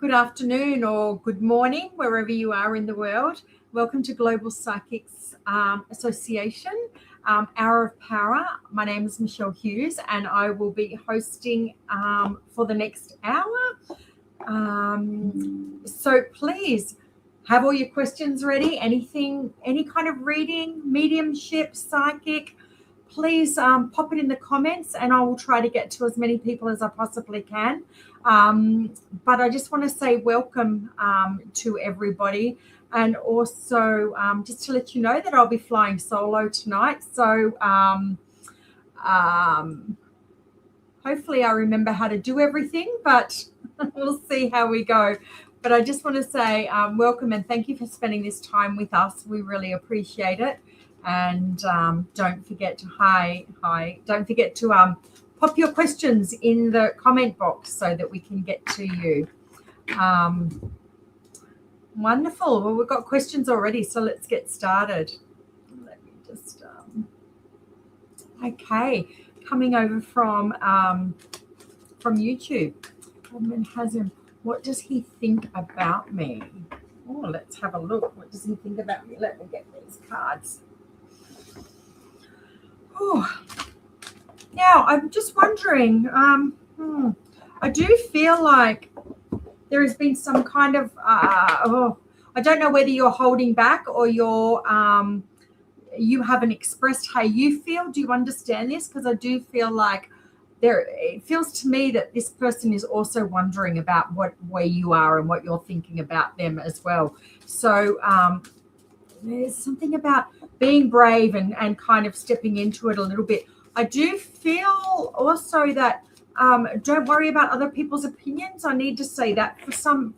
Good afternoon or good morning, wherever you are in the world. Welcome to Global Psychics Association, Hour of Power. My name is Michelle Hughes, and I will be hosting for the next hour. So please have all your questions ready. Anything, any kind of reading, mediumship, psychic, please pop it in the comments, and I will try to get to as many people as I possibly can. But I just want to say welcome to everybody, and also just to let you know that I'll be flying solo tonight. So hopefully I remember how to do everything, but we'll see how we go. But I just want to say welcome and thank you for spending this time with us. We really appreciate it. And don't forget to don't forget to pop your questions in the comment box so that we can get to you. Wonderful. Well, we've got questions already, so let's get started. Let me just okay, coming over from YouTube. Edmund Hazim, what does he think about me? Oh, let's have a look. What does he think about me? Let me get these cards. Oh. Now, I'm just wondering, I do feel like there has been some kind of, I don't know whether you're holding back or you haven't expressed how you feel. Do you understand this? Because I do feel like it feels to me that this person is also wondering about where you are and what you're thinking about them as well. So there's something about being brave and kind of stepping into it a little bit. I do feel also that don't worry about other people's opinions. I need to say that for some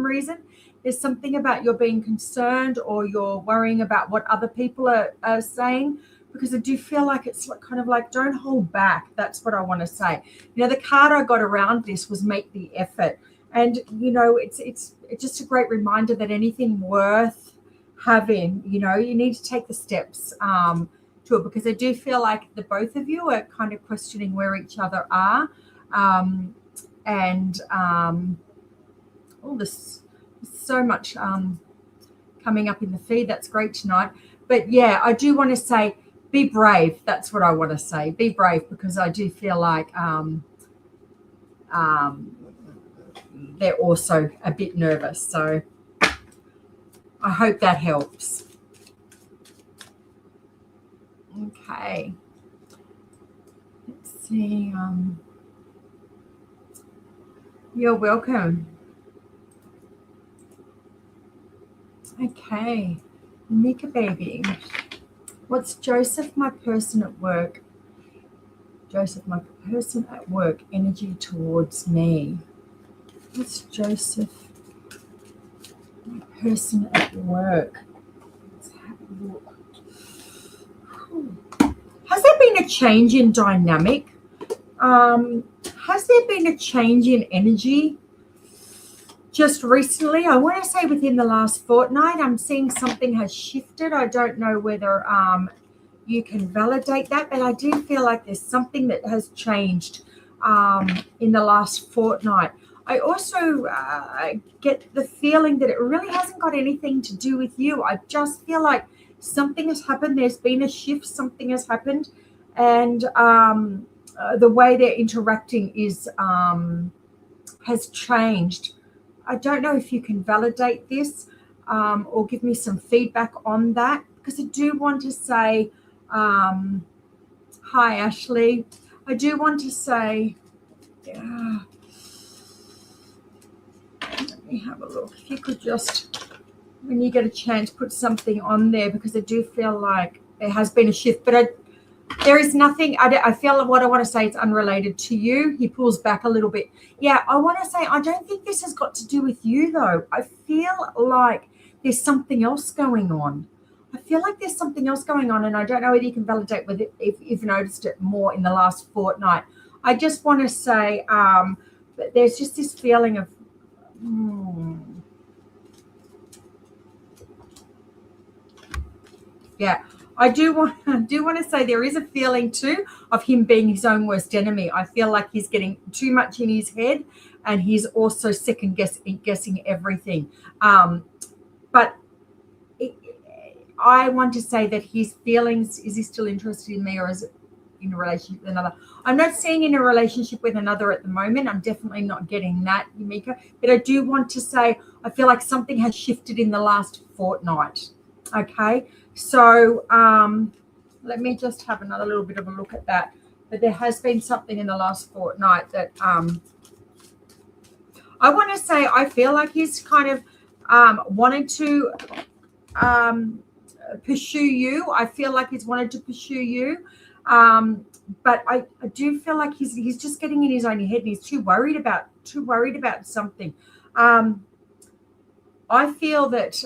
reason. There's something about you're being concerned or you're worrying about what other people are saying, because I do feel like it's kind of like don't hold back. That's what I want to say. The card I got around this was make the effort. And, it's just a great reminder that anything worth having, you need to take the steps to it, because I do feel like the both of you are kind of questioning where each other are. There's so much coming up in the feed. That's great tonight. But yeah, I do want to say be brave. That's what I want to say. Be brave, because I do feel like they're also a bit nervous. So I hope that helps. Okay. Let's see. You're welcome. Okay. Nika baby. What's Joseph, my person at work? Joseph, my person at work, energy towards me. What's Joseph, my person at work? Let's have a look. Has there been a change in dynamic? Has there been a change in energy just recently? I want to say within the last fortnight. I'm seeing something has shifted. I don't know whether you can validate that, but I do feel like there's something that has changed in the last fortnight. I also get the feeling that it really hasn't got anything to do with you. I just feel like something has happened. There's been a shift. Something has happened. And the way they're interacting has changed. I don't know if you can validate this or give me some feedback on that, because I do want to say, hi, Ashley. I do want to say, let me have a look. If you could just, when you get a chance, put something on there, because I do feel like there has been a shift. But there is nothing. I feel like what I want to say is unrelated to you. He pulls back a little bit. Yeah, I want to say I don't think this has got to do with you, though. I feel like there's something else going on. I feel like there's something else going on, and I don't know whether you can validate with it if you've noticed it more in the last fortnight. I just want to say there's just this feeling of yeah, I do want to say there is a feeling too of him being his own worst enemy. I feel like he's getting too much in his head, and he's also second guessing everything. But I want to say that his feelings, is he still interested in me, or is it in a relationship with another? I'm not seeing in a relationship with another at the moment. I'm definitely not getting that, Yumika. But I do want to say I feel like something has shifted in the last fortnight. Okay. So let me just have another little bit of a look at that. But there has been something in the last fortnight that I want to say I feel like he's kind of wanted to pursue you. I feel like he's wanted to pursue you. But I do feel like he's just getting in his own head, and he's too worried about something. I feel that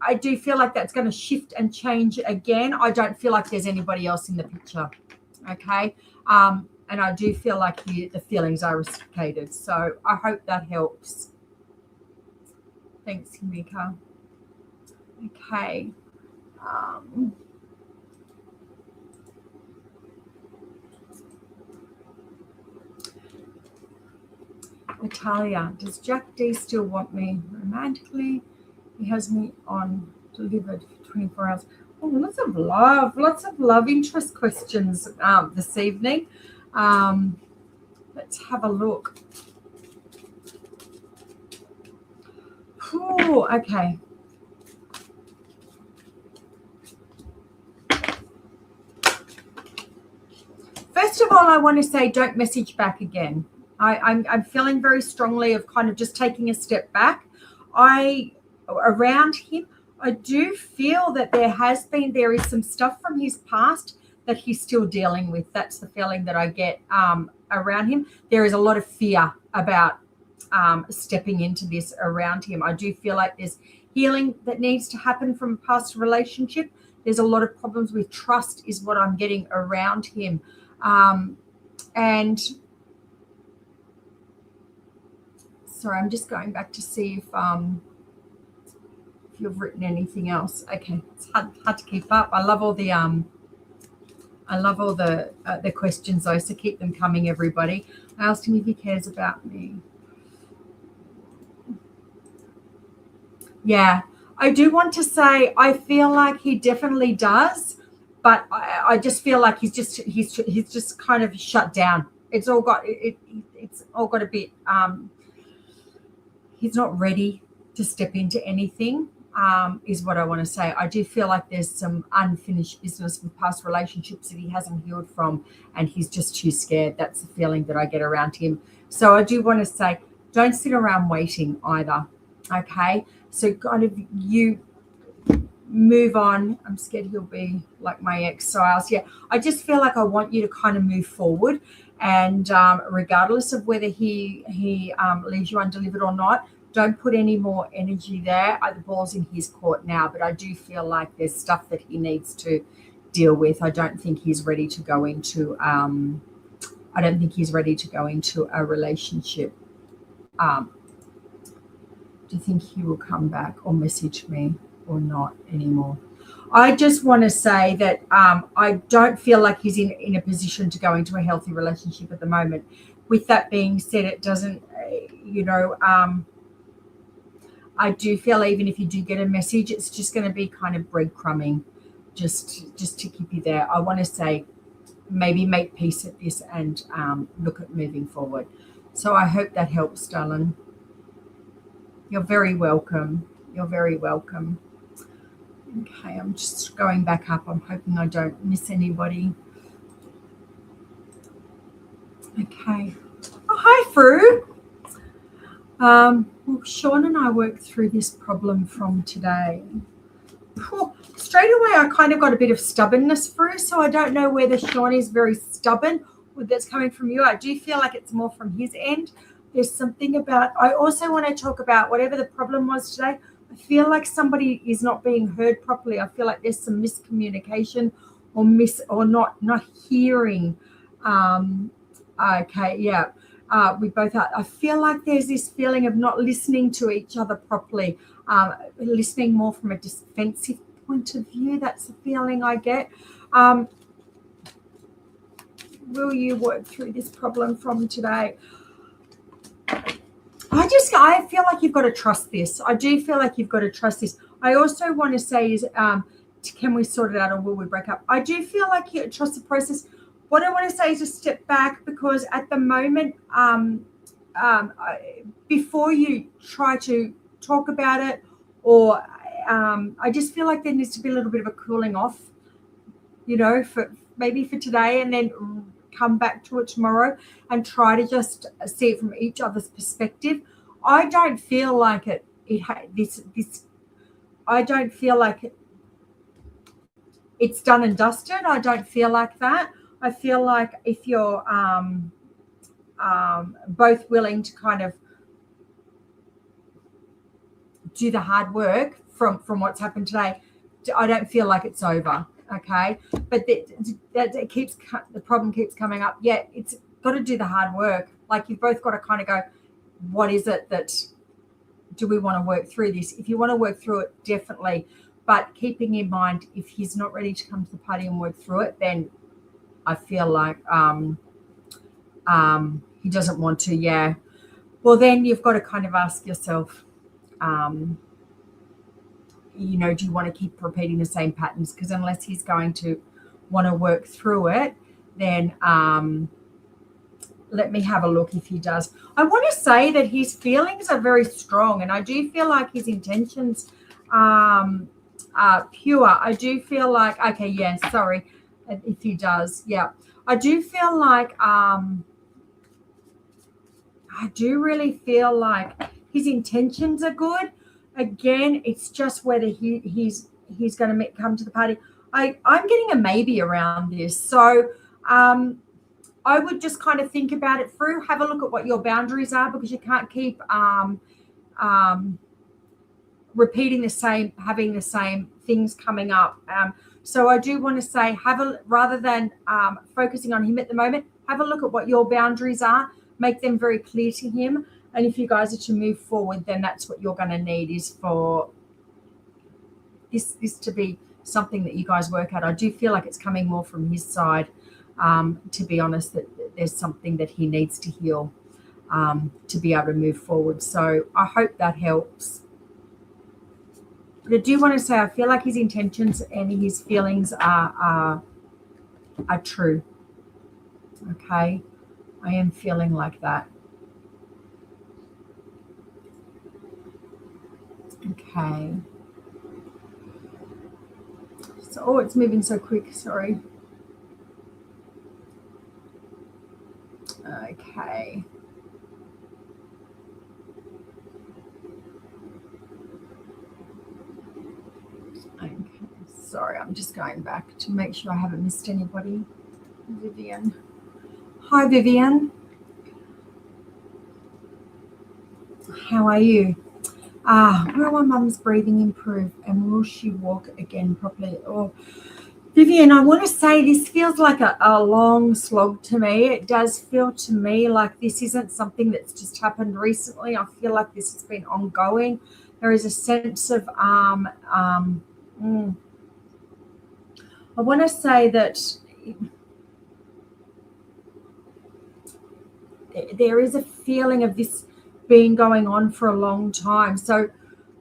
I do feel like that's going to shift and change again. I don't feel like there's anybody else in the picture. Okay. And I do feel like the feelings are reciprocated. So I hope that helps. Thanks, Yumika. Okay. Natalia, does Jack D still want me romantically? He has me on delivered for 24 hours. Oh, lots of love interest questions this evening. Let's have a look. Ooh, okay. First of all, I want to say don't message back again. I'm feeling very strongly of kind of just taking a step back. Around him, I do feel that there is some stuff from his past that he's still dealing with. That's the feeling that I get around him. There is a lot of fear about stepping into this around him. I do feel like there's healing that needs to happen from a past relationship. There's a lot of problems with trust is what I'm getting around him. And sorry, I'm just going back to see if you've written anything else. Okay, it's hard to keep up. I love all the questions though, so keep them coming, everybody. I asked him if he cares about me. Yeah, I do want to say I feel like he definitely does, but I just feel like he's just kind of shut down. It's all got a bit. He's not ready to step into anything. Is what I want to say. I do feel like there's some unfinished business with past relationships that he hasn't healed from, and he's just too scared. That's the feeling that I get around him. So I do want to say, don't sit around waiting either. Okay, so kind of you move on. I'm scared he'll be like my ex. So I just feel like I want you to kind of move forward, and regardless of whether he leaves you undelivered or not, don't put any more energy there. The ball's in his court now, but I do feel like there's stuff that he needs to deal with. I don't think he's ready to go into a relationship. Do you think he will come back or message me or not anymore? I just want to say that I don't feel like he's in a position to go into a healthy relationship at the moment. With that being said, it doesn't, I do feel even if you do get a message, it's just going to be kind of breadcrumbing just to keep you there. I want to say maybe make peace at this and look at moving forward. So I hope that helps, darling. You're very welcome. You're very welcome. Okay, I'm just going back up. I'm hoping I don't miss anybody. Okay. Oh, hi, Fru. Well, Sean and I worked through this problem from today. Straight away, I kind of got a bit of stubbornness through, so I don't know whether Sean is very stubborn or that's coming from you. I do feel like it's more from his end. There's something about, I also want to talk about whatever the problem was today. I feel like somebody is not being heard properly. I feel like there's some miscommunication or not hearing. Okay, yeah. We both are. I feel like there's this feeling of not listening to each other properly, listening more from a defensive point of view. That's the feeling I get. Will you work through this problem from today? I feel like you've got to trust this. I do feel like you've got to trust this. I also want to say is, can we sort it out or will we break up? I do feel like you trust the process. What I want to say is just step back, because at the moment, before you try to talk about it, or I just feel like there needs to be a little bit of a cooling off, for today, and then come back to it tomorrow and try to just see it from each other's perspective. I don't feel like I don't feel like it's done and dusted. I don't feel like that. I feel like if you're both willing to kind of do the hard work from what's happened today, I don't feel like it's over. Okay, but the problem keeps coming up. Yeah, it's got to do the hard work. Like, you've both got to kind of go, what is it that do we want to work through this? If you want to work through it, definitely. But keeping in mind, if he's not ready to come to the party and work through it, then I feel like he doesn't want to. Yeah. Well, then you've got to kind of ask yourself, do you want to keep repeating the same patterns? Because unless he's going to want to work through it, then let me have a look if he does. I want to say that his feelings are very strong, and I do feel like his intentions are pure. I do feel like, okay, yeah, sorry, if he does, yeah. I do feel like, I do really feel like his intentions are good. Again, it's just whether he's going to come to the party. I'm getting a maybe around this. So I would just kind of think about it through. Have a look at what your boundaries are, because you can't keep repeating having the same things coming up. So I do want to say, rather than focusing on him at the moment, have a look at what your boundaries are. Make them very clear to him. And if you guys are to move forward, then that's what you're going to need, is for this to be something that you guys work out. I do feel like it's coming more from his side, to be honest, that there's something that he needs to heal to be able to move forward. So I hope that helps. But I do want to say, I feel like his intentions and his feelings are true. Okay, I am feeling like that. Okay. So, it's moving so quick. Sorry. Okay. Okay. Sorry, I'm just going back to make sure I haven't missed anybody. Vivian. Hi, Vivian. How are you? Will my mum's breathing improve, and will she walk again properly? Oh, Vivian, I want to say this feels like a long slog to me. It does feel to me like this isn't something that's just happened recently. I feel like this has been ongoing. There is a sense of I want to say that there is a feeling of this been going on for a long time. So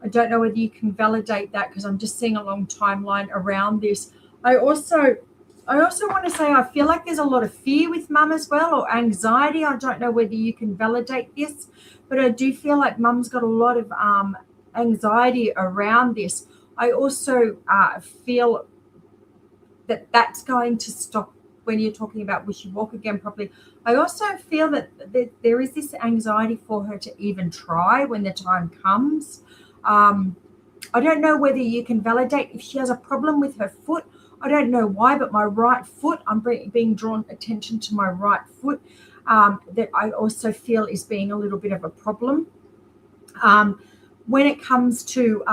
I don't know whether you can validate that, because I'm just seeing a long timeline around this. I also want to say I feel like there's a lot of fear with mum as well, or anxiety. I don't know whether you can validate this, but I do feel like mum's got a lot of anxiety around this. I also feel that that's going to stop when you're talking about will she walk again properly. I also feel that there is this anxiety for her to even try when the time comes. I don't know whether you can validate if she has a problem with her foot. I don't know why, but my right foot, I'm being drawn attention to my right foot, that I also feel is being a little bit of a problem. When it comes to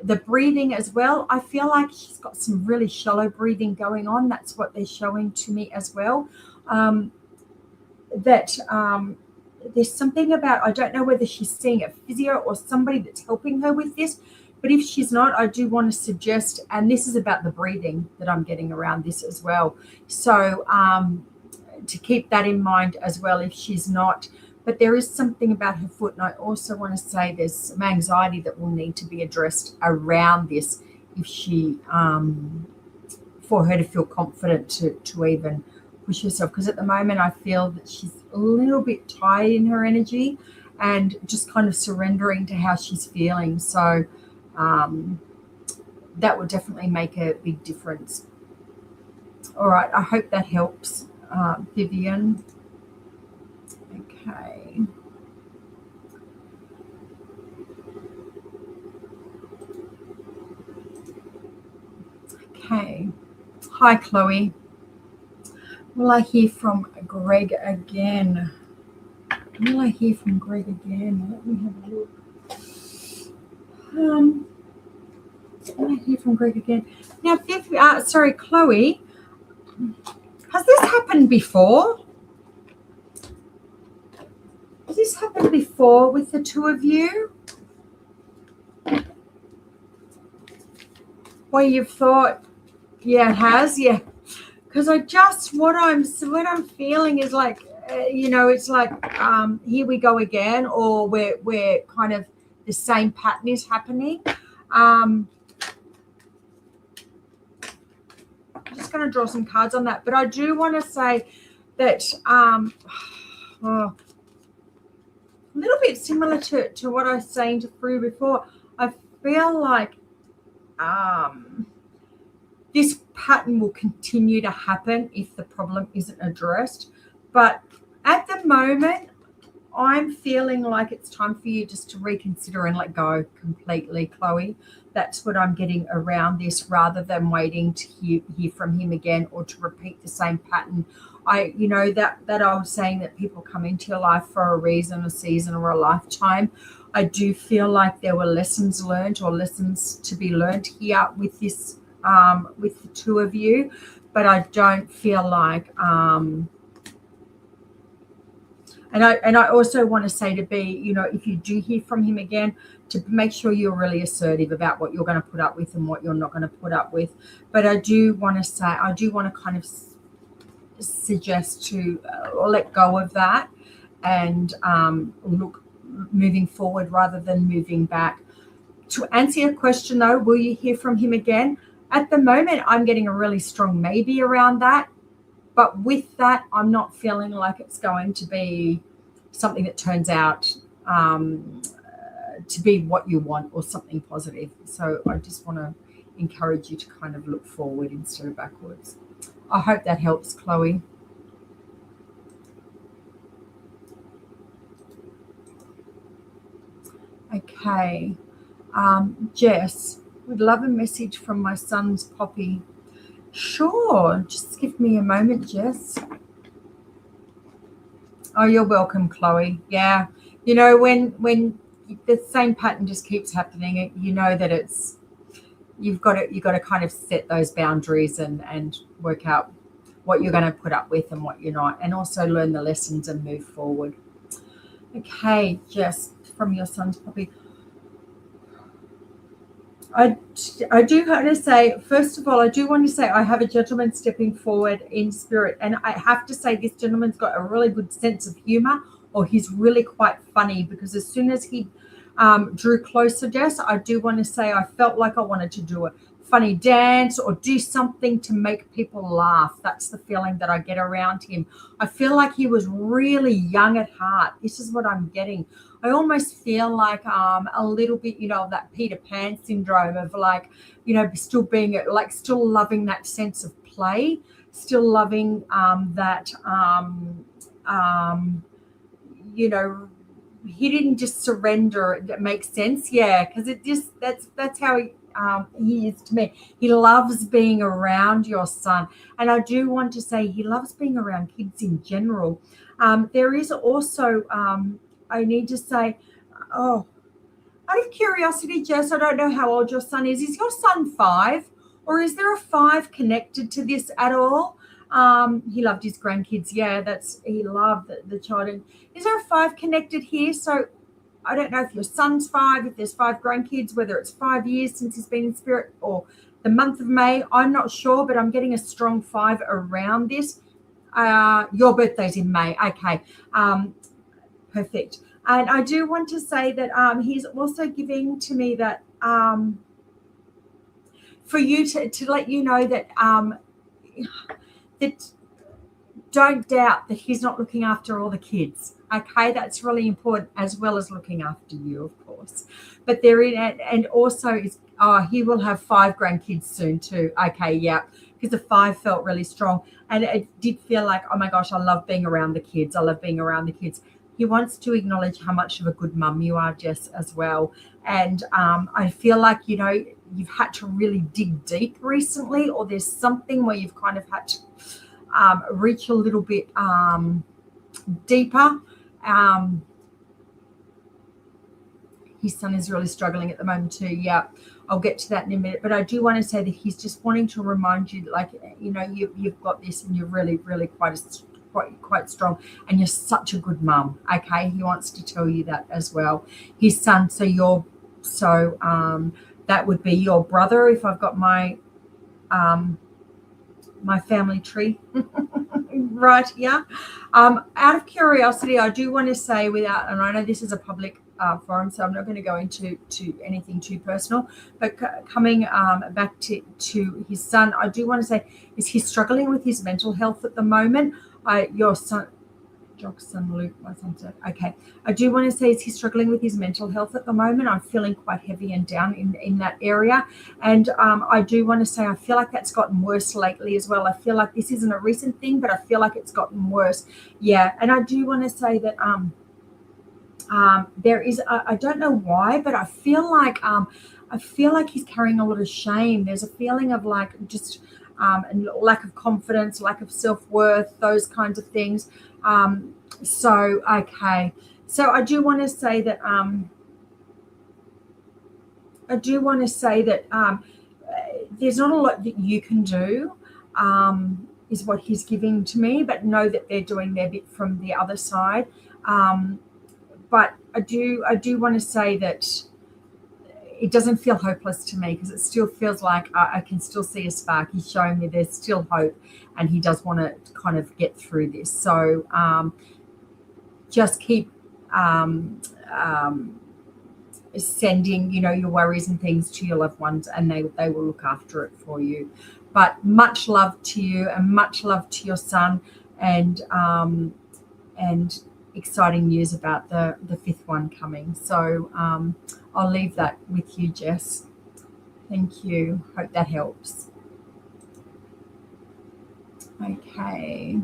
the breathing as well, I feel like she's got some really shallow breathing going on. That's what they're showing to me as well. There's something about, I don't know whether she's seeing a physio or somebody that's helping her with this, But if she's not, I do want to suggest, and this is about the breathing that I'm getting around this as well. So to keep that in mind as well if she's not. But there is something about her foot, and I also want to say there's some anxiety that will need to be addressed around this if she, for her to feel confident to even push herself. Because at the moment I feel that she's a little bit tired in her energy and just kind of surrendering to how she's feeling. So that will definitely make a big difference. All right, I hope that helps, Vivian. Okay. Okay. Hi, Chloe. Will I hear from Greg again? Will I hear from Greg again? Let me have a look. Will I hear from Greg again? Now, sorry, Chloe. Has this happened before? Has this happened before with the two of you? Where you've thought, yeah, it has, yeah. Because what I'm feeling is like, it's like here we go again, or we're kind of the same pattern is happening. I'm just going to draw some cards on that, but I do want to say that a little bit similar to what I was saying to Fru before. I feel like this pattern will continue to happen if the problem isn't addressed. But at the moment, I'm feeling like it's time for you just to reconsider and let go completely, Chloe. That's what I'm getting around this, rather than waiting to hear from him again or to repeat the same pattern. That I was saying that people come into your life for a reason, a season, or a lifetime. I do feel like there were lessons learned or lessons to be learned here with this, with the two of you, but I don't feel like, and I also want to say to be, if you do hear from him again, to make sure you're really assertive about what you're going to put up with and what you're not going to put up with. But I do want to kind of suggest to let go of that and look moving forward rather than moving back. To answer your question though, will you hear from him again? At the moment, I'm getting a really strong maybe around that. But with that, I'm not feeling like it's going to be something that turns out to be what you want or something positive. So I just want to encourage you to kind of look forward instead of backwards. I hope that helps, Chloe. Okay. Jess, would love a message from my son's Poppy. Sure, just give me a moment, Jess. Oh, you're welcome, Chloe. Yeah, when the same pattern just keeps happening, that you've got to kind of set those boundaries and work out what you're going to put up with and what you're not, and also learn the lessons and move forward. Okay, Jess, from your son's Poppy. I do want to say, first of all, I have a gentleman stepping forward in spirit. And I have to say this gentleman's got a really good sense of humor, or he's really quite funny, because as soon as he drew closer, Jess, I do want to say I felt like I wanted to do a funny dance or do something to make people laugh. That's the feeling that I get around him. I feel like he was really young at heart. This is what I'm getting. I almost feel like a little bit, of that Peter Pan syndrome of like, still being like, still loving that sense of play, still loving that, he didn't just surrender. That makes sense. Yeah. Cause that's how he is to me. He loves being around your son. And I do want to say he loves being around kids in general. There is also, I need to say, out of curiosity, Jess, I don't know how old your son is. Is your son 5, or is there a 5 connected to this at all? He loved his grandkids. Yeah, he loved the child. And is there a 5 connected here? So I don't know if your son's 5, if there's 5 grandkids, whether it's 5 years since he's been in spirit or the month of May. I'm not sure, but I'm getting a strong 5 around this. Your birthday's in May. Okay. Perfect. And I do want to say that he's also giving to me that for you to let you know that that don't doubt that he's not looking after all the kids. Okay, that's really important, as well as looking after you, of course. But there in it, and also is he will have 5 grandkids soon too. Okay, yeah, because the 5 felt really strong, and it did feel like, oh my gosh, I love being around the kids. I love being around the kids. He wants to acknowledge how much of a good mum you are, Jess, as well. And I feel like, you've had to really dig deep recently, or there's something where you've kind of had to reach a little bit deeper. His son is really struggling at the moment too. Yeah, I'll get to that in a minute. But I do want to say that he's just wanting to remind you, like, you've got this, and you're really, really quite strong, and you're such a good mum. Okay, he wants to tell you that as well. His son, that would be your brother if I've got my my family tree right here. Out of curiosity, I do want to say, and I know this is a public forum, so I'm not going to go into anything too personal, but coming back to his son, I do want to say, is he struggling with his mental health at the moment? Your son, Jock's son Luke, my son said, okay. I do want to say, is he struggling with his mental health at the moment? I'm feeling quite heavy and down in that area. And I do want to say, I feel like that's gotten worse lately as well. I feel like this isn't a recent thing, but I feel like it's gotten worse. Yeah. And I do want to say that there is, I don't know why, but I feel like he's carrying a lot of shame. There's a feeling of like just and lack of confidence, lack of self-worth, those kinds of things. Okay. So I do want to say that there's not a lot that you can do, is what he's giving to me, but know that they're doing their bit from the other side. But I do want to say that it doesn't feel hopeless to me, because it still feels like I can still see a spark. He's showing me there's still hope, and he does want to kind of get through this. So just keep sending, your worries and things to your loved ones, and they will look after it for you. But much love to you, and much love to your son, and exciting news about the 5th one coming. So I'll leave that with you, Jess. Thank you. Hope that helps. Okay.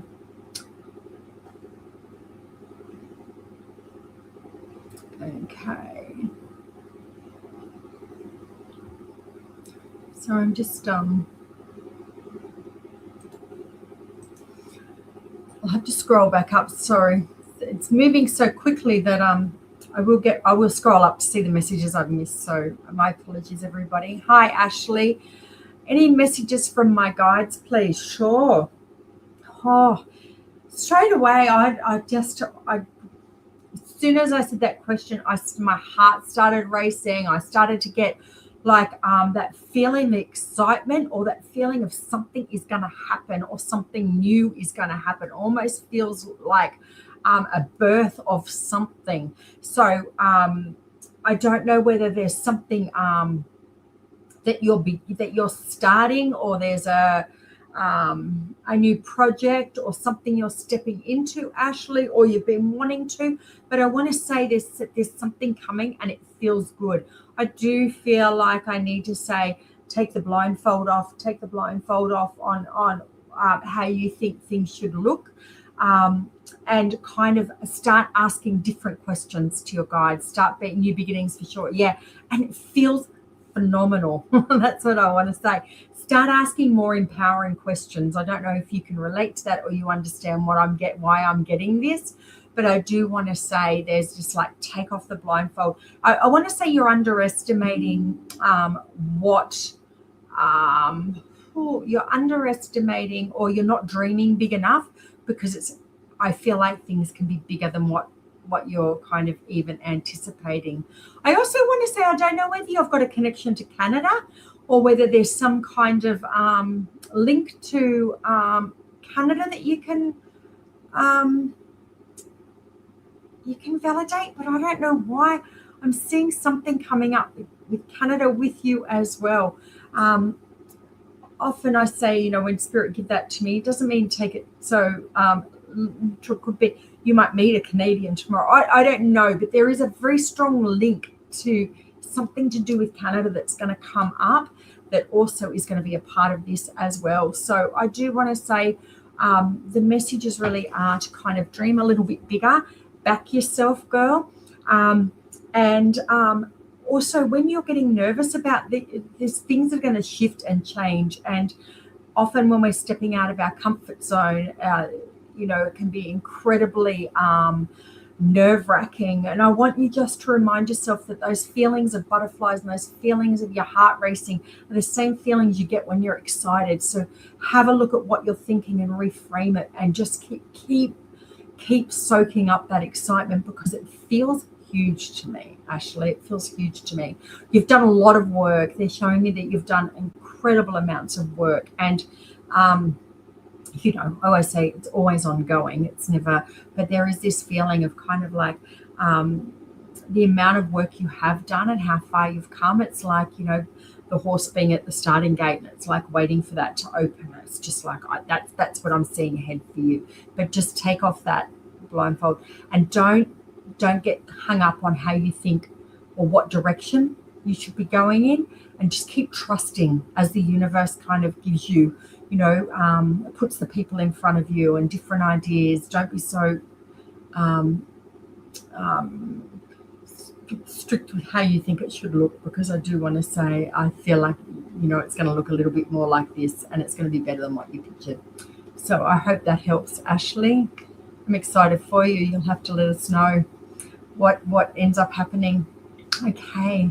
Okay. So I'm just I'll have to scroll back up. Sorry. It's moving so quickly that I will scroll up to see the messages I've missed. So my apologies, everybody. Hi, Ashley. Any messages from my guides, please? Sure. Oh, straight away, as soon as I said that question, my heart started racing. I started to get like that feeling, the excitement, or that feeling of something is going to happen, or something new is going to happen. Almost feels like a birth of something. So I don't know whether there's something that you're starting, or there's a new project or something you're stepping into, Ashley, or you've been wanting to. But I want to say there's something coming, and it feels good. I do feel like I need to say, take the blindfold off on how you think things should look. And kind of start asking different questions to your guides. Start being new beginnings for sure. Yeah. And it feels phenomenal. That's what I want to say. Start asking more empowering questions. I don't know if you can relate to that, or you understand why I'm getting this, but I do want to say there's just like, take off the blindfold. I want to say you're underestimating you're underestimating, or you're not dreaming big enough, because I feel like things can be bigger than what what you're kind of even anticipating. I also want to say, I don't know whether you've got a connection to Canada or whether there's some kind of link to Canada that you can validate, but I don't know why I'm seeing something coming up with Canada with you as well. Often I say, you know, when Spirit give that to me, it doesn't mean take it so it could be you might meet a Canadian tomorrow. I don't know, but there is a very strong link to something to do with Canada that's going to come up that also is going to be a part of this as well. So I do want to say the messages really are to kind of dream a little bit bigger, back yourself, girl. Also, when you're getting nervous about there's things that are going to shift and change. And often when we're stepping out of our comfort zone, you know, it can be incredibly nerve-wracking. And I want you just to remind yourself that those feelings of butterflies and those feelings of your heart racing are the same feelings you get when you're excited. So have a look at what you're thinking and reframe it, and just keep soaking up that excitement, because it feels huge to me, Ashley. It feels huge to me. You've done a lot of work. They're showing me that you've done incredible amounts of work. And, you know, I always say it's always ongoing. It's never, but there is this feeling of kind of like the amount of work you have done and how far you've come. It's like, you know, the horse being at the starting gate, and it's like waiting for that to open. It's just like, that's what I'm seeing ahead for you. But just take off that blindfold and don't get hung up on how you think or what direction you should be going in, and just keep trusting as the universe kind of gives you, you know, puts the people in front of you and different ideas. Don't be so strict with how you think it should look, because I do want to say I feel like, you know, it's going to look a little bit more like this, and it's going to be better than what you pictured. So I hope that helps, Ashley. I'm excited for you. You'll have to let us know what ends up happening. Okay.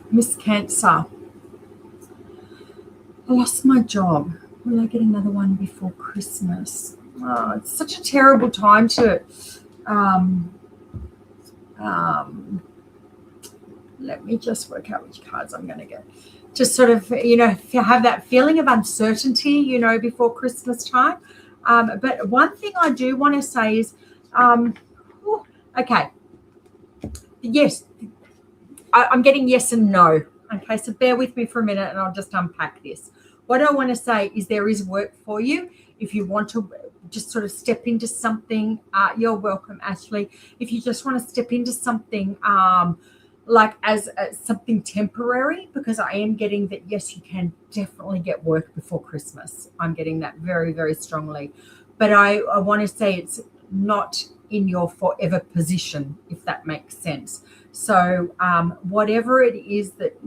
Miss Cancer. I lost my job. Will I get another one before Christmas? Oh, it's such a terrible time to let me just work out which cards I'm going to get. Just sort of, you know, have that feeling of uncertainty, you know, before Christmas time. But one thing I do want to say is, okay, yes, I'm getting yes and no. Okay, so bear with me for a minute and I'll just unpack this. What I want to say is there is work for you. If you want to just sort of step into something, you're welcome, Ashley. If you just want to step into something like as something temporary, because I am getting that, yes, you can definitely get work before Christmas. I'm getting that very, very strongly. But I want to say it's not in your forever position, if that makes sense. So whatever it is that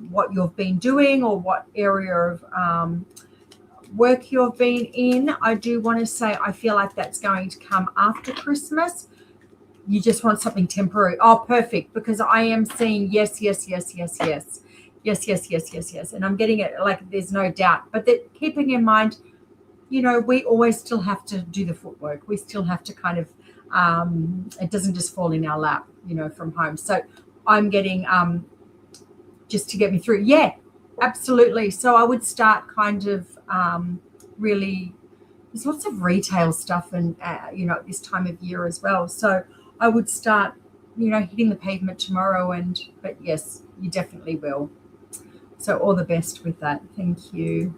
what you've been doing or what area of work you've been in, I do want to say I feel like that's going to come after Christmas. You just want something temporary. Oh, perfect, because I am seeing yes. And I'm getting it like there's no doubt. But that, keeping in mind, you know, we always still have to do the footwork. We still have to kind of, it doesn't just fall in our lap, you know, from home. So I'm getting just to get me through. Yeah, absolutely. So I would start kind of really, there's lots of retail stuff and, you know, at this time of year as well. So I would start, you know, hitting the pavement tomorrow. But yes, you definitely will. So all the best with that. Thank you.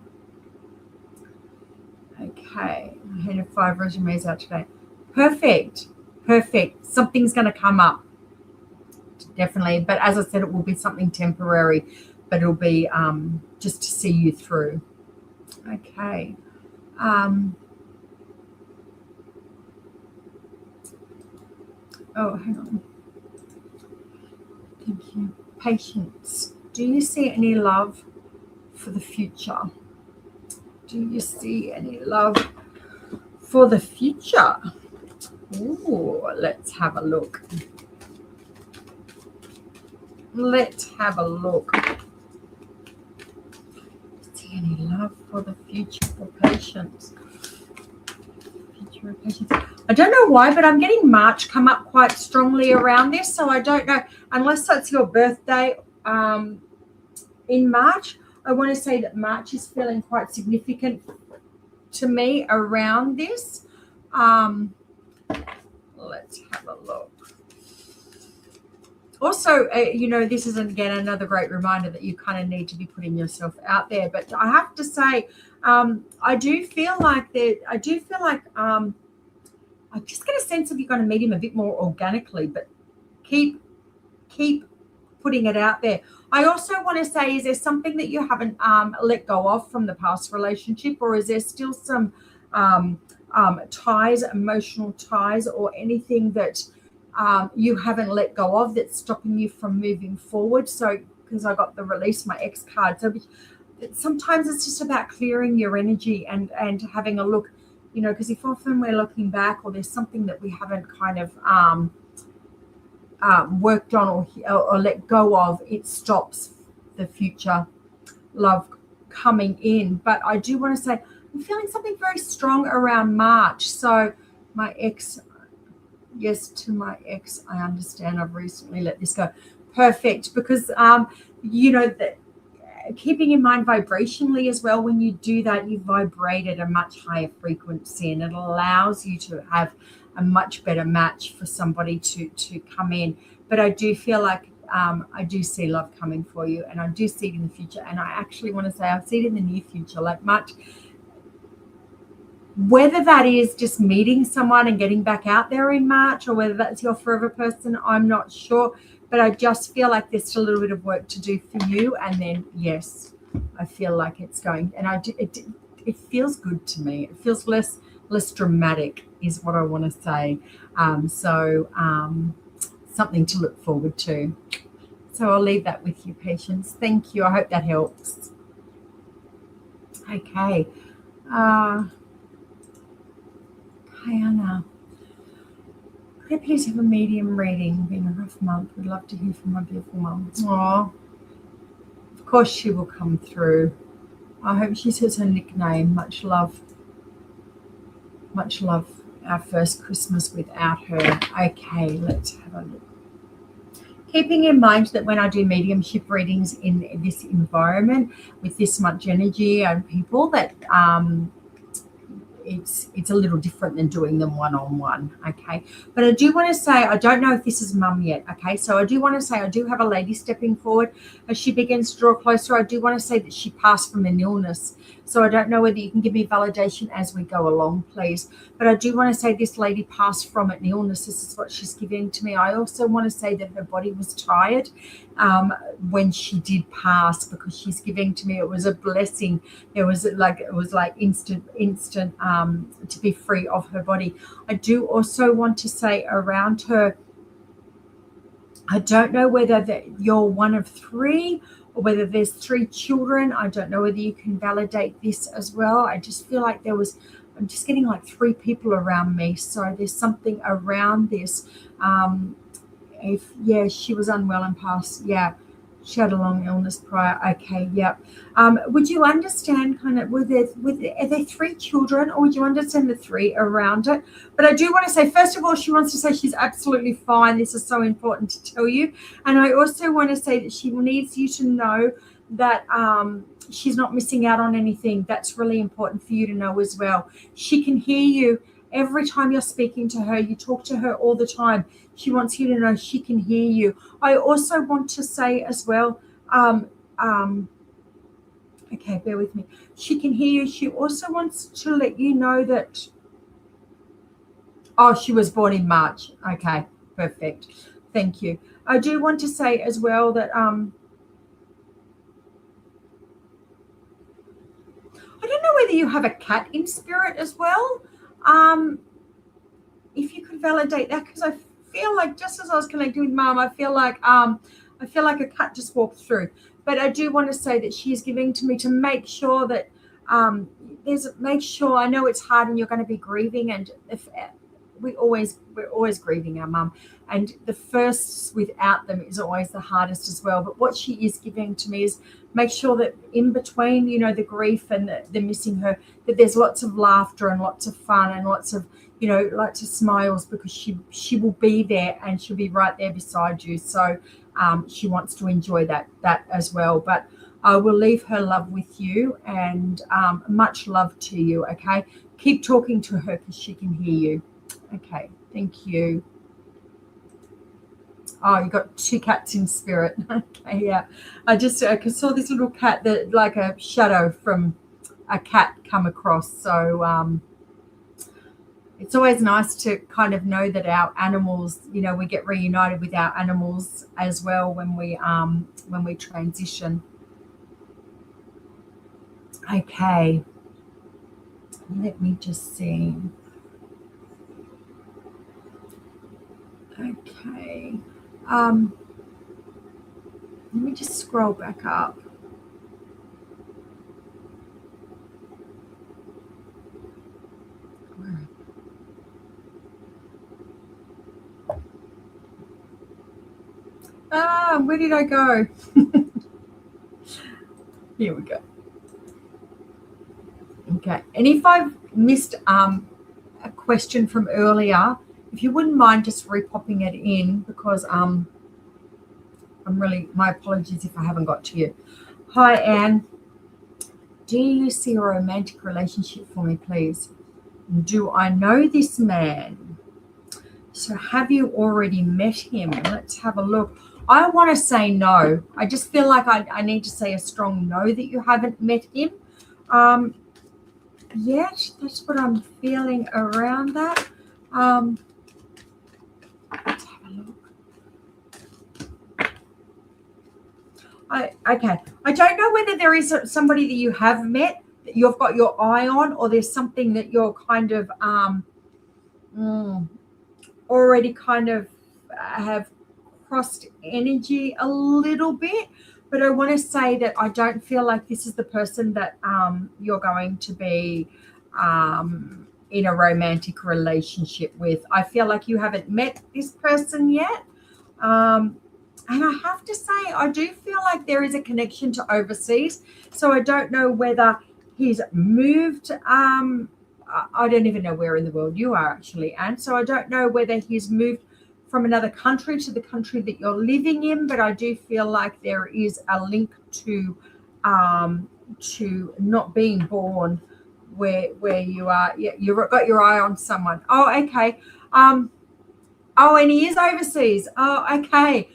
Okay, I handed 5 resumes out today. Perfect. Something's going to come up. Definitely. But as I said, it will be something temporary, but it'll be just to see you through. Okay. Oh, hang on. Thank you. Patience. Do you see any love for the future? Do you see any love for the future? Ooh, let's have a look. Let's see any love for the future for patience? Future of patience. I don't know why, but I'm getting March come up quite strongly around this. So I don't know, unless that's your birthday in March. I want to say that March is feeling quite significant to me around this. Let's have a look. Also, this is again another great reminder that you kind of need to be putting yourself out there. But I have to say, I do feel like I just get a sense of you're going to meet him a bit more organically, but keep putting it out there. I also want to say, is there something that you haven't let go of from the past relationship, or is there still some ties, emotional ties, or anything that you haven't let go of that's stopping you from moving forward? So, because I got the release my ex card, so sometimes it's just about clearing your energy and having a look, because if often we're looking back or there's something that we haven't kind of worked on or let go of, it stops the future love coming in. But I do want to say I'm feeling something very strong around March. So my ex, yes, to my ex, I understand I've recently let this go. Perfect. Because keeping in mind vibrationally as well, when you do that, you vibrate at a much higher frequency, and it allows you to have a much better match for somebody to come in. But I do feel like I do see love coming for you, and I do see it in the future. And I actually want to say I see it in the near future, like much. Whether that is just meeting someone and getting back out there in March, or whether that's your forever person, I'm not sure. But I just feel like there's still a little bit of work to do for you. And then, yes, I feel like it's going. And it feels good to me. It feels less dramatic is what I want to say. Something to look forward to. So I'll leave that with you, Patience. Thank you. I hope that helps. Okay. Anna. Could I please have a medium reading? Been a rough month. Would love to hear from my beautiful mum. Aw. Of course she will come through. I hope she says her nickname. Much love. Much love. Our first Christmas without her. Okay, let's have a look. Keeping in mind that when I do mediumship readings in this environment with this much energy and people, that it's a little different than doing them one-on-one, okay? But I do want to say, I don't know if this is mum yet, okay? So I do want to say I do have a lady stepping forward as she begins to draw closer. I do want to say that she passed from an illness. So I don't know whether you can give me validation as we go along, please. But I do want to say this lady passed from an illness. This is what she's giving to me. I also want to say that her body was tired when she did pass, because she's giving to me, it was a blessing. It was like instant to be free of her body. I do also want to say around her, I don't know whether you're one of three or whether there's 3 children. I don't know whether you can validate this as well. I just feel like I'm just getting like 3 people around me. So there's something around this. She was unwell and passed. Yeah, she had a long illness prior. Okay, yep. Would you understand kind of, are there 3 children, or would you understand the 3 around it? But I do want to say, first of all, she wants to say she's absolutely fine. This is so important to tell you. And I also want to say that she needs you to know that she's not missing out on anything. That's really important for you to know as well. She can hear you every time you're speaking to her. You talk to her all the time. She wants you to know she can hear you. I also want to say as well, okay, bear with me. She can hear you. She also wants to let you know that, she was born in March. Okay, perfect. Thank you. I do want to say as well that, I don't know whether you have a cat in spirit as well. If you could validate that, because I feel like just as I was connecting with Mum, I feel like a cat just walked through. But I do want to say that she is giving to me to make sure that I know it's hard and you're going to be grieving, and if we're always grieving our mum, and the first without them is always the hardest as well. But what she is giving to me is make sure that in between, the grief and the missing her, that there's lots of laughter and lots of fun and lots of lots of smiles, because she will be there and she'll be right there beside you. So she wants to enjoy that as well. But I will leave her love with you, and much love to you. Okay, keep talking to her because she can hear you. Okay, thank you. Oh, you got 2 cats in spirit. Okay, yeah. I just saw this little cat, that like a shadow from a cat come across. So it's always nice to kind of know that our animals, we get reunited with our animals as well when we transition. Okay, let me just see. Okay, let me just scroll back up. Where did I go? Here we go. Okay, and if I've missed a question from earlier, if you wouldn't mind just repopping it in, because I'm really, my apologies if I haven't got to you. Hi, Anne. Do you see a romantic relationship for me, please? Do I know this man? So have you already met him? Let's have a look. I want to say no. I just feel like I need to say a strong no that you haven't met him yet. That's what I'm feeling around that. Let's have a look. Okay. I don't know whether there is somebody that you have met that you've got your eye on, or there's something that you're kind of already kind of have crossed energy a little bit. But I want to say that I don't feel like this is the person that you're going to be in a romantic relationship with. I feel like you haven't met this person yet. And I have to say, I do feel like there is a connection to overseas. So I don't know whether he's moved. I don't even know where in the world you are actually, Anne. So I don't know whether he's moved from another country to the country that you're living in, but I do feel like there is a link to not being born where you are. Yeah, you've got your eye on someone. Oh, okay. And he is overseas. Oh, okay.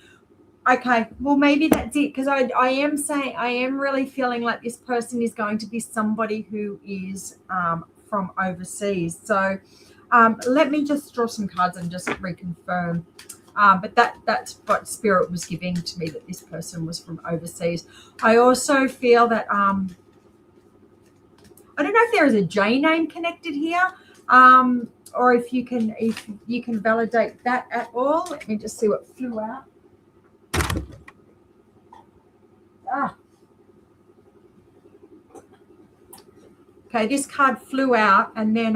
Okay, well, maybe that's it, because I am really feeling like this person is going to be somebody who is from overseas. So let me just draw some cards and just reconfirm. But that's what Spirit was giving to me, that this person was from overseas. I also feel that I don't know if there is a J name connected here, or if you can validate that at all. Let me just see what flew out. Okay, this card flew out, and then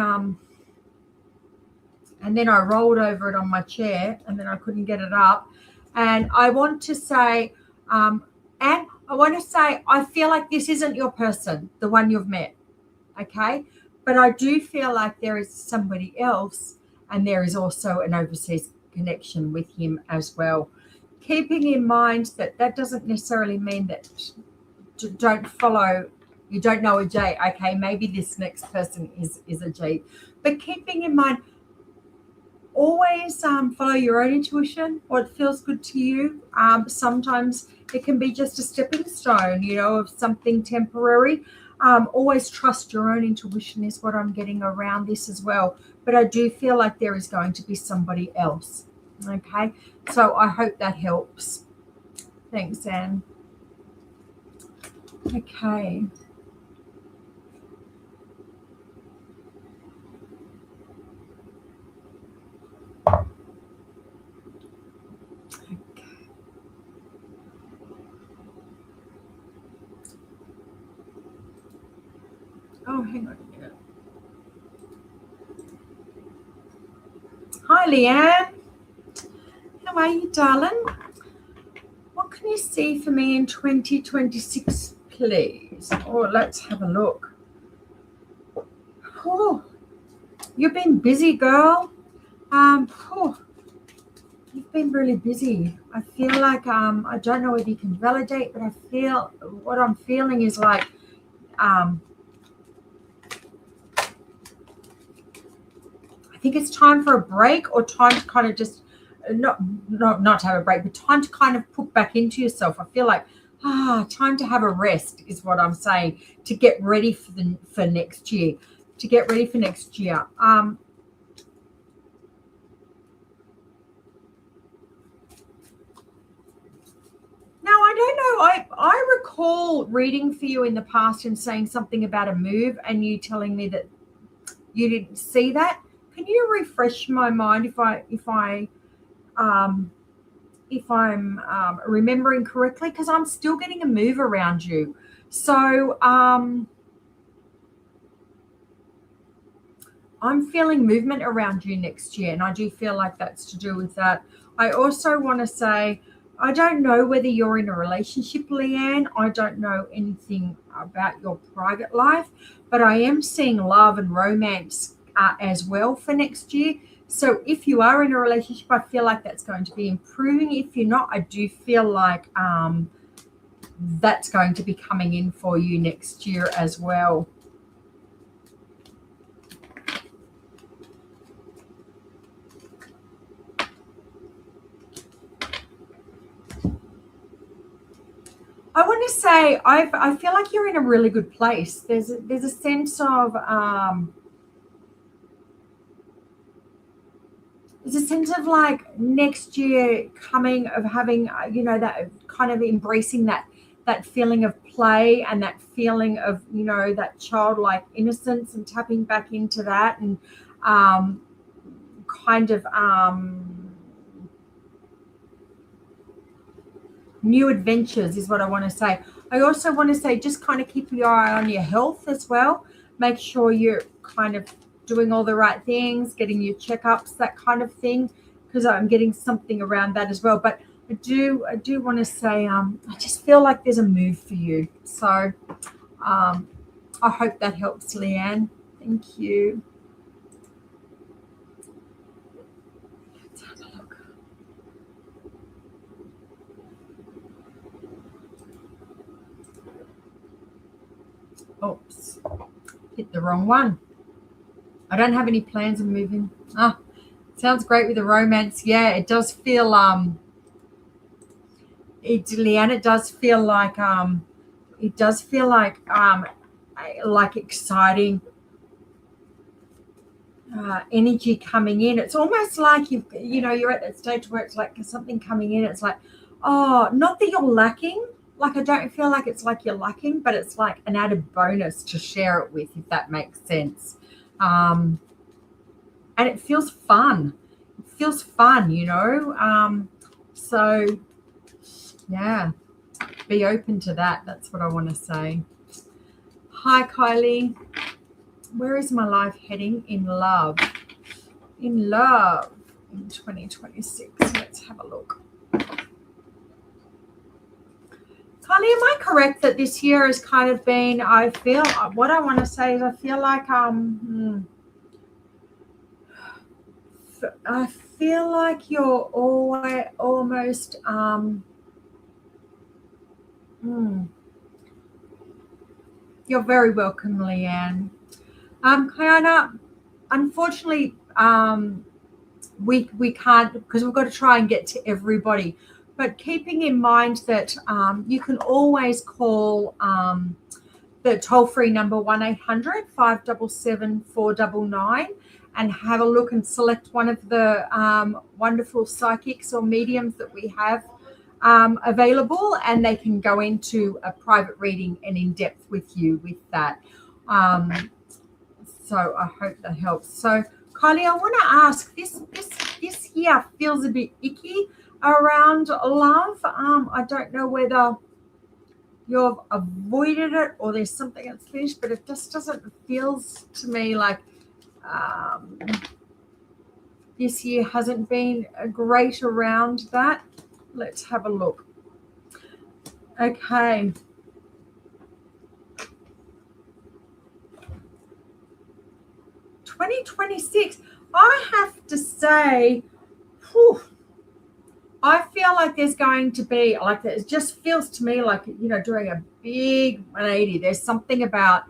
I rolled over it on my chair, and then I couldn't get it up. And I want to say, I feel like this isn't your person, the one you've met. Okay, but I do feel like there is somebody else, and there is also an overseas connection with him as well. Keeping in mind that doesn't necessarily mean that you don't know a J. Okay, maybe this next person is a J. But keeping in mind, always follow your own intuition, what feels good to you. Sometimes it can be just a stepping stone, of something temporary. Always trust your own intuition is what I'm getting around this as well. But I do feel like there is going to be somebody else. Okay, so I hope that helps. Thanks, Anne. Okay. Oh, hang on a minute. Hi, Leanne. How are you, darling? What can you see for me in 2026, please? Oh, let's have a look. Oh, you've been busy, girl. You've been really busy. I feel like I don't know whether you can validate, but I feel what I'm feeling is like I think it's time for a break, or time to kind of just not to have a break, but time to kind of put back into yourself. I feel like time to have a rest is what I'm saying, to get ready for next year. To get ready for next year. Now, I don't know. I recall reading for you in the past and saying something about a move, and you telling me that you didn't see that. Can you refresh my mind if I'm remembering correctly? Because I'm still getting a move around you. So I'm feeling movement around you next year, and I do feel like that's to do with that. I also want to say, I don't know whether you're in a relationship, Leanne. I don't know anything about your private life, but I am seeing love and romance as well for next year. So if you are in a relationship, I feel like that's going to be improving. If you're not, I do feel like that's going to be coming in for you next year as well. I want to say I feel like you're in a really good place. There's a sense of like next year coming, of having that kind of embracing that feeling of play, and that feeling of that childlike innocence, and tapping back into that, and kind of new adventures is what I want to say. I also want to say, just kind of keep your eye on your health as well. Make sure you're kind of doing all the right things, getting your checkups, that kind of thing, because I'm getting something around that as well. But I do want to say, I just feel like there's a move for you. So I hope that helps, Leanne. Thank you. Let's have a look. Oops, hit the wrong one. I don't have any plans of moving. Sounds great with the romance. Yeah, it does feel Leanne, it does feel like exciting energy coming in. It's almost like you're at that stage where it's like something coming in. It's like, oh, not that you're lacking. Like, I don't feel like it's like you're lacking, but it's like an added bonus to share it with, if that makes sense. And it feels fun. It feels fun, so yeah, be open to that. That's what I want to say. Hi, Kylie. Where is my life heading in love? In 2026. Let's have a look. Kylie, am I correct that this year has kind of been, I feel, what I want to say is I feel like you're always almost you're very welcome, Leanne. Kiana, unfortunately, we can't, because we've got to try and get to everybody. But keeping in mind that you can always call the toll-free number 1-800-577-499 and have a look and select one of the wonderful psychics or mediums that we have available, and they can go into a private reading and in depth with you with that. So I hope that helps. So Kylie, I want to ask, this year feels a bit icky around love. I don't know whether you've avoided it or there's something that's finished, but it just doesn't feels to me like this year hasn't been great around that. Let's have a look. Okay. $2026, I have to say, whew, I feel like there's going to be, like, it just feels to me like, doing a big 180. There's something about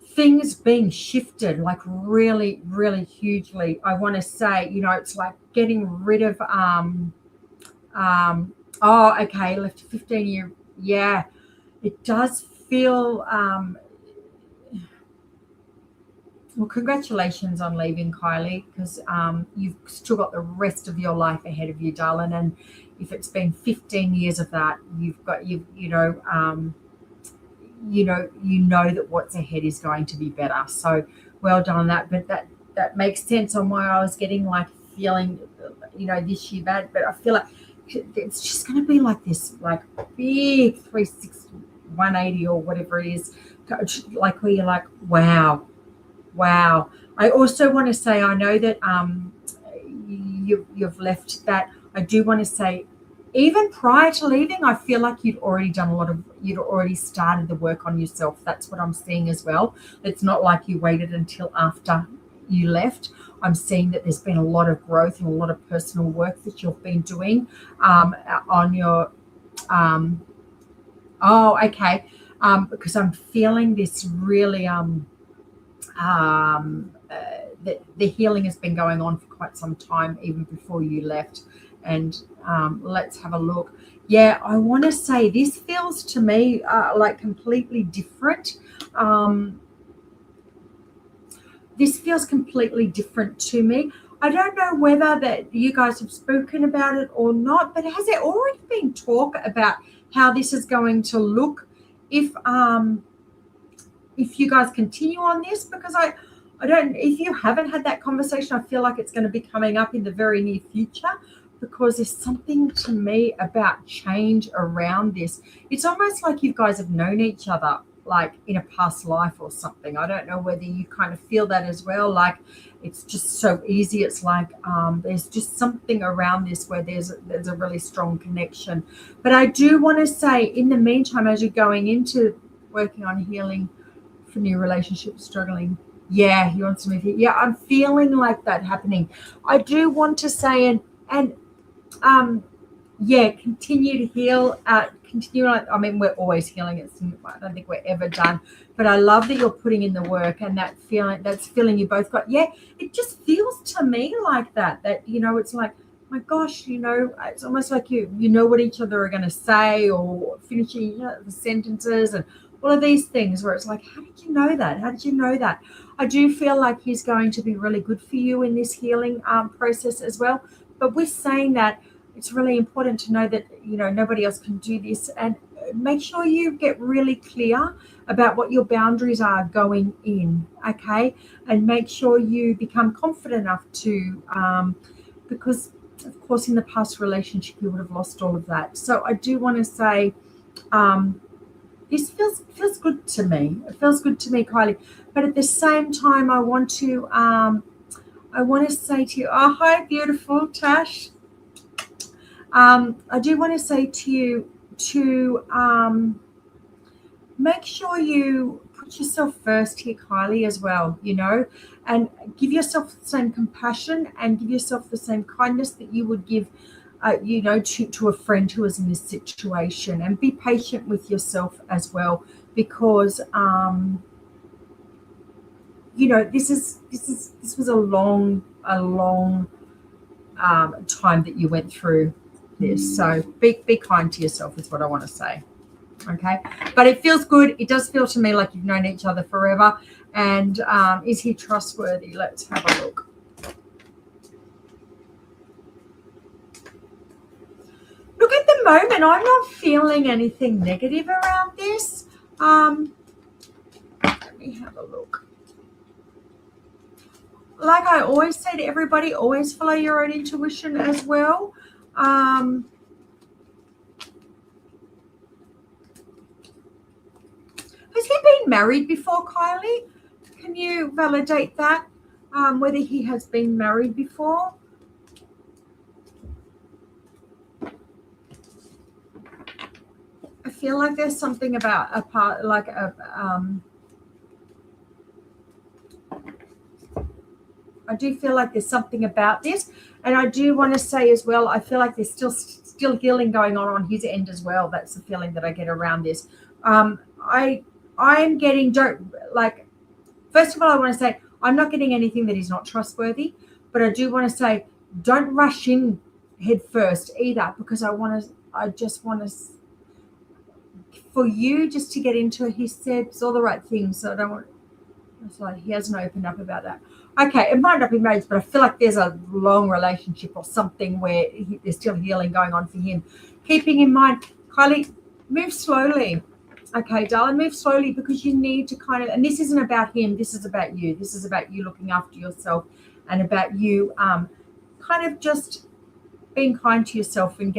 things being shifted, like really, really hugely. I want to say, it's like getting rid of, left a 15-year. Yeah, it does feel, well, congratulations on leaving, Kylie, because you've still got the rest of your life ahead of you, darling. And if it's been 15 years of that, you've got you know that what's ahead is going to be better. So well done on that. But that makes sense on why I was getting like feeling, this year bad. But I feel like it's just going to be like this, like big 360, 180 or whatever it is, like where you're like, wow. I also want to say, I know that you've left that. I do want to say, even prior to leaving, I feel like you'd already started the work on yourself. That's what I'm seeing as well. It's not like you waited until after you left. I'm seeing that there's been a lot of growth and a lot of personal work that you've been doing on your because I'm feeling this really the healing has been going on for quite some time, even before you left. And let's have a look. Yeah, I want to say this feels to me like completely different. This feels completely different to me. I don't know whether that you guys have spoken about it or not, but has there already been talk about how this is going to look if you guys continue on this? Because I don't, if you haven't had that conversation, I feel like it's going to be coming up in the very near future, because there's something to me about change around this. It's almost like you guys have known each other like in a past life or something. I don't know whether you kind of feel that as well. Like it's just so easy. It's like there's just something around this where there's a really strong connection. But I do want to say, in the meantime, as you're going into working on healing for new relationships, struggling. Yeah, he wants to move here. Yeah, I'm feeling like that happening. I do want to say, and continue to heal. Continue. I mean, we're always healing. I don't think we're ever done. But I love that you're putting in the work, and that's feeling you both got. Yeah, it just feels to me like that. That it's like, my gosh, it's almost like you know what each other are going to say, or finishing the sentences and all of these things where it's like, how did you know that? How did you know that? I do feel like he's going to be really good for you in this healing process as well. But we're saying that it's really important to know that, nobody else can do this, and make sure you get really clear about what your boundaries are going in, okay? And make sure you become confident enough to, because of course in the past relationship you would have lost all of that. So I do want to say, this feels good to me. It feels good to me, Kylie. But at the same time, I want to say to you, oh, hi, beautiful Tash. I do want to say to you to make sure you put yourself first here, Kylie, as well, and give yourself the same compassion and give yourself the same kindness that you would give to a friend who is in this situation, and be patient with yourself as well, because this was a long time that you went through this. So be kind to yourself is what I want to say. Okay, but it feels good. It does feel to me like you've known each other forever. And is he trustworthy? Let's have a look. Look, at the moment, I'm not feeling anything negative around this. Let me have a look. Like I always say to everybody, always follow your own intuition as well. Has he been married before, Kylie? Can you validate that? whether he has been married before. I feel like there's something about a part, like a, I do feel like there's something about this, and I do want to say as well, I feel like there's still healing going on his end as well. That's the feeling that I get around this. I'm getting, don't, like, first of all, I want to say I'm not getting anything that is not trustworthy, but I do want to say don't rush in head first either, because I just want to, for you just to get into it. He said all the right things, so I don't want, it's like he hasn't opened up about that. Okay, it might not be marriage, but I feel like there's a long relationship or something where there's still healing going on for him. Keeping in mind, Kylie, move slowly. Okay, darling, move slowly, because you need to kind of, and this isn't about him, this is about you. This is about you looking after yourself, and about you kind of just being kind to yourself and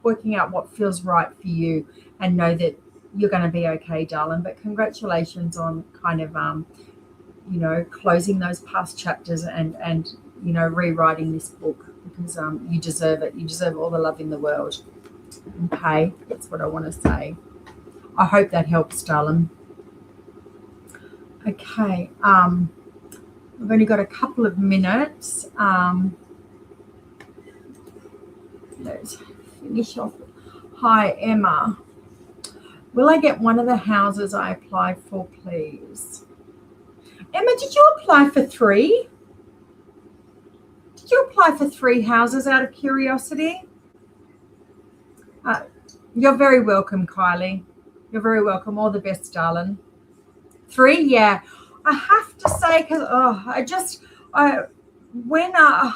working out what feels right for you, and know that you're going to be okay, darling. But congratulations on kind of closing those past chapters and rewriting this book, because you deserve it. You deserve all the love in the world. Okay, that's what I want to say. I hope that helps, darling. Okay, I've only got a couple of minutes. Let's finish off. Hi, Emma. Will I get one of the houses I applied for, please? Emma, did you apply for 3? Did you apply for 3 houses out of curiosity? You're very welcome, Kylie. You're very welcome. All the best, darling. 3, yeah. I have to say, because when I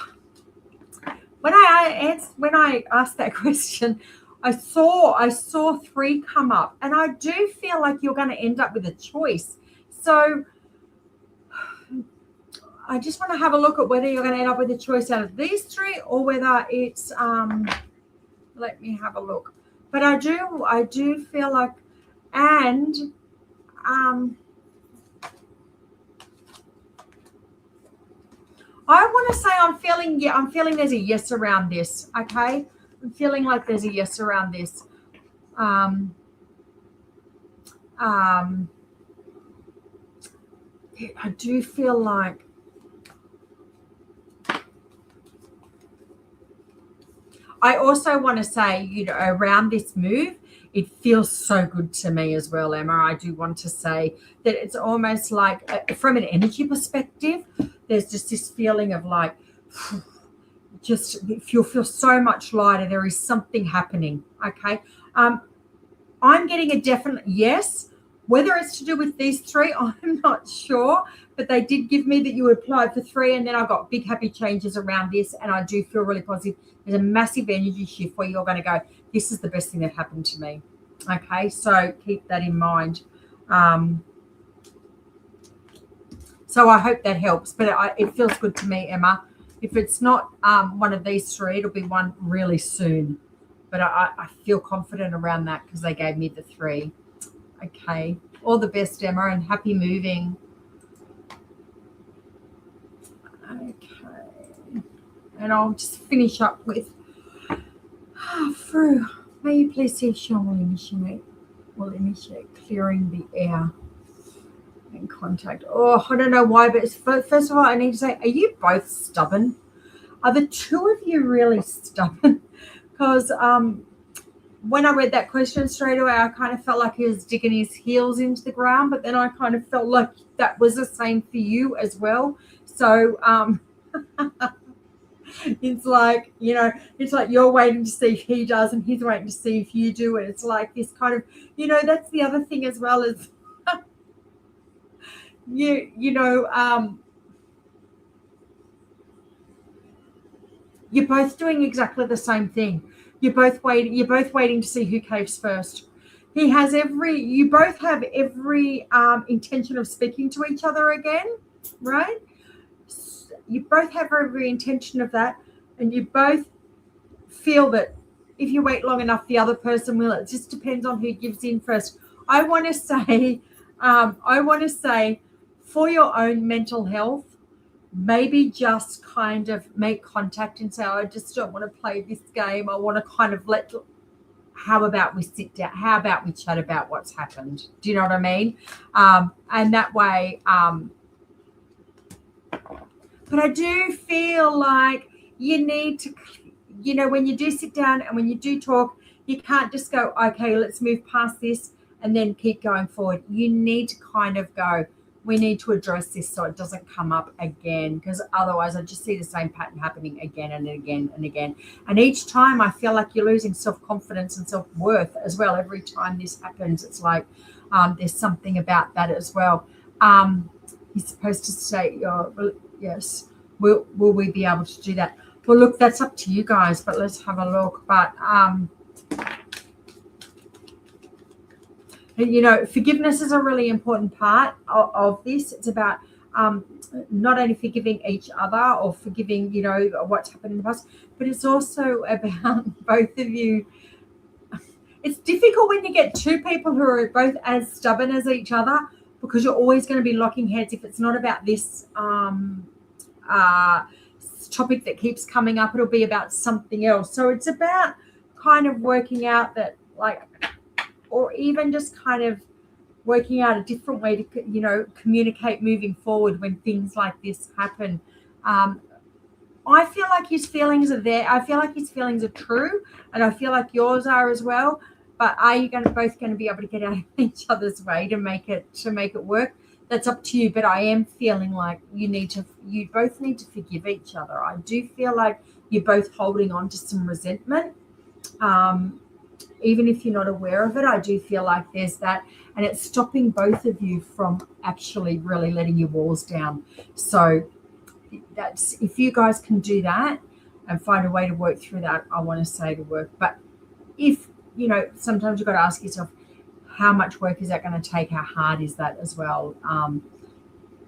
asked that question, I saw 3 come up, and I do feel like you're going to end up with a choice. So I just want to have a look at whether you're going to end up with a choice out of these 3, or whether it's let me have a look. But I do feel like, and I want to say I'm feeling there's a yes around this. Okay, I'm feeling like there's a yes around this. I do feel like I also want to say, around this move, it feels so good to me as well, Emma. I do want to say that it's almost like, from an energy perspective, there's just this feeling of like, just you'll feel so much lighter. There is something happening, okay? I'm getting a definite yes. Whether it's to do with these 3, I'm not sure, but they did give me that you applied for 3, and then I got big happy changes around this, and I do feel really positive. There's a massive energy shift where you're going to go, this is the best thing that happened to me. Okay, so keep that in mind. So I hope that helps, but it feels good to me, Emma. If it's not one of these 3, it'll be one really soon. But I feel confident around that because they gave me the 3. Okay, all the best, Emma, and happy moving. Okay, and I'll just finish up with Fru. May you please see if Sean will initiate clearing the air and contact. Oh, I don't know why, but first of all, I need to say, are you both stubborn? Are the 2 of you really stubborn? Because when I read that question straight away, I kind of felt like he was digging his heels into the ground, but then I kind of felt like that was the same for you as well. So it's like, it's like you're waiting to see if he does and he's waiting to see if you do. And it's like this kind of, that's the other thing as well as, you're both doing exactly the same thing. You're both waiting to see who caves first. You both have every intention of speaking to each other again, right? You both have every intention of that, and you both feel that if you wait long enough, the other person will. It just depends on who gives in first. I want to say, for your own mental health, maybe just kind of make contact and say, I just don't want to play this game. I want to kind of how about we sit down? How about we chat about what's happened? Do you know what I mean? And that way, but I do feel like you need to, when you do sit down and when you do talk, you can't just go, okay, let's move past this and then keep going forward. You need to kind of go, we need to address this so it doesn't come up again, because otherwise I just see the same pattern happening again and again and again. And each time I feel like you're losing self-confidence and self-worth as well. Every time this happens, it's like there's something about that as well. He's supposed to say, yes, will we be able to do that? Well, look, that's up to you guys, but let's have a look. But forgiveness is a really important part of this. It's about not only forgiving each other or forgiving, what's happened in the past, but it's also about both of you. It's difficult when you get two people who are both as stubborn as each other, because you're always going to be locking heads if it's not about this topic that keeps coming up. It'll be about something else. So it's about kind of working out that, like, or even just kind of working out a different way to, communicate moving forward when things like this happen. I feel like his feelings are there. I feel like his feelings are true, and I feel like yours are as well. But are you both going to be able to get out of each other's way to make it work? That's up to you. But I am feeling like you both need to forgive each other. I do feel like you're both holding on to some resentment. Even if you're not aware of it, I do feel like there's that, and it's stopping both of you from actually really letting your walls down. So that's, if you guys can do that and find a way to work through that, I want to say to work. But if, sometimes you've got to ask yourself, how much work is that going to take? How hard is that as well?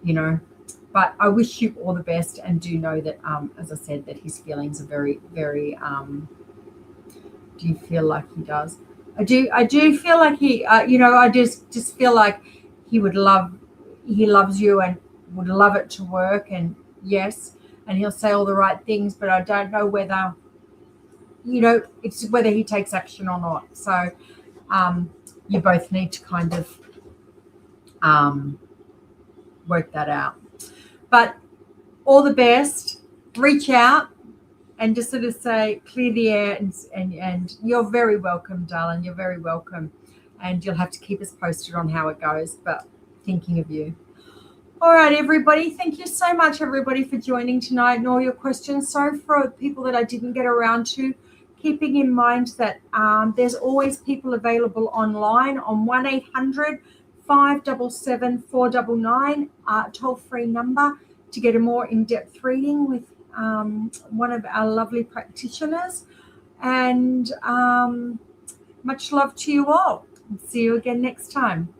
But I wish you all the best, and do know that, as I said, that his feelings are very, very, do you feel like he does? I do feel like he, I just feel like he loves you and would love it to work, and yes, and he'll say all the right things, but I don't know whether, it's whether he takes action or not. So you both need to kind of work that out. But all the best. Reach out and just sort of say, clear the air, and you're very welcome, darling. You're very welcome. And you'll have to keep us posted on how it goes, but thinking of you. All right, everybody. Thank you so much, everybody, for joining tonight and all your questions. Sorry for people that I didn't get around to. Keeping in mind that there's always people available online on 1-800-577-499, toll-free number, to get a more in-depth reading with one of our lovely practitioners. And much love to you all. See you again next time.